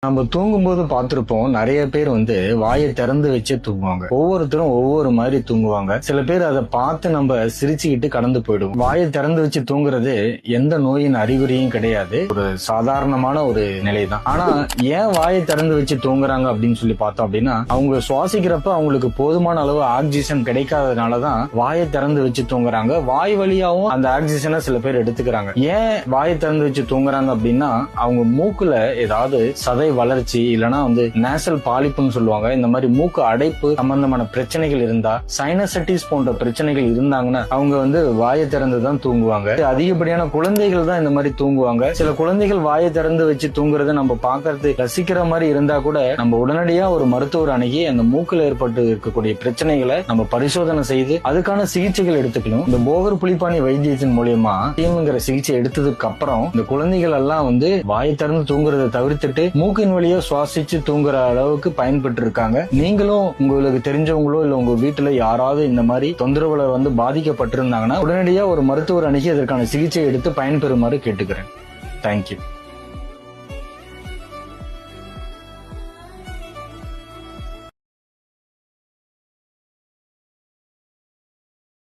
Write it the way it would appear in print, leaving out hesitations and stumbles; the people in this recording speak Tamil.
நம்ம தூங்கும்போது பார்த்திருப்போம், நிறைய பேர் வாயை திறந்து வச்சே தூங்குவாங்க. ஒவ்வொருத்தரும் ஒவ்வொரு மாதிரி தூங்குவாங்க. சில பேர் அதை பார்த்து நம்ம சிரிச்சுக்கிட்டு கடந்து போயிடுவோம். வாயை திறந்து வச்சு தூங்குறது எந்த நோயின் அறிகுறியும் கிடையாது, ஒரு சாதாரணமான ஒரு நிலை தான். ஆனா ஏன் வாயை திறந்து வச்சு தூங்குறாங்க அப்படின்னு சொல்லி பார்த்தோம் அப்படின்னா, அவங்க சுவாசிக்கிறப்ப அவங்களுக்கு போதுமான அளவு ஆக்சிஜன் கிடைக்காததுனாலதான் வாயை திறந்து வச்சு தூங்குறாங்க. வாய் வழியாவும் அந்த ஆக்சிஜனை சில பேர் எடுத்துக்கிறாங்க. ஏன் வாயை திறந்து வச்சு தூங்குறாங்க அப்படின்னா, அவங்க மூக்குல ஏதாவது சதை வளர்ச்சி இல்லனா நேசல் பாலிப்புன்னு சொல்லுவாங்க, இந்த மாதிரி மூக்கு அடைப்பு சம்பந்தமான பிரச்சனைகள் இருந்தா, சைனசைட்டிஸ் போன்ற பிரச்சனைகள் இருந்தாங்கன்னா அவங்க வாயை திறந்து தான் தூங்குவாங்க. அதிகப்படியான குழந்தைகள் தான் இந்த மாதிரி தூங்குவாங்க. சில குழந்தைகள் வாயை திறந்து வச்சு தூங்குறத நம்ம பாக்குறது ரசிக்கிற மாதிரி இருந்தா கூட நம்ம உடனடியா ஒரு மருத்துவர் அணுகி அந்த மூக்குல ஏற்பட்டு இருக்கக்கூடிய பிரச்சனைகளை நம்ம பரிசோதனை செய்து அதுக்கான சிகிச்சைகள் எடுத்துக்கணும். இந்த போகர் புலிப்பாணி வைத்தியத்தின் மூலியமா தீமுங்கிற சிகிச்சை எடுத்ததுக்கு அப்புறம் இந்த குழந்தைகள் எல்லாம் வாயை திறந்து தூங்குறதை தவிர்த்துட்டு மூக்கின் வழியா சுவாசிச்சு தூங்குற அளவுக்கு பயன்பட்டு இருக்காங்க. நீங்களும் உங்களுக்கு தெரிஞ்சவங்களோ இல்ல உங்க வீட்டுல யாராவது இந்த மாதிரி தொந்தரவுல பாதிக்கப்பட்டிருந்தாங்கன்னா உடனடியா ஒரு மருத்துவர் அணுகி அதற்கான சிகிச்சை எடுத்து பயன்பெறுமாறு கேட்டுக்கிறேன். தேங்க்யூ.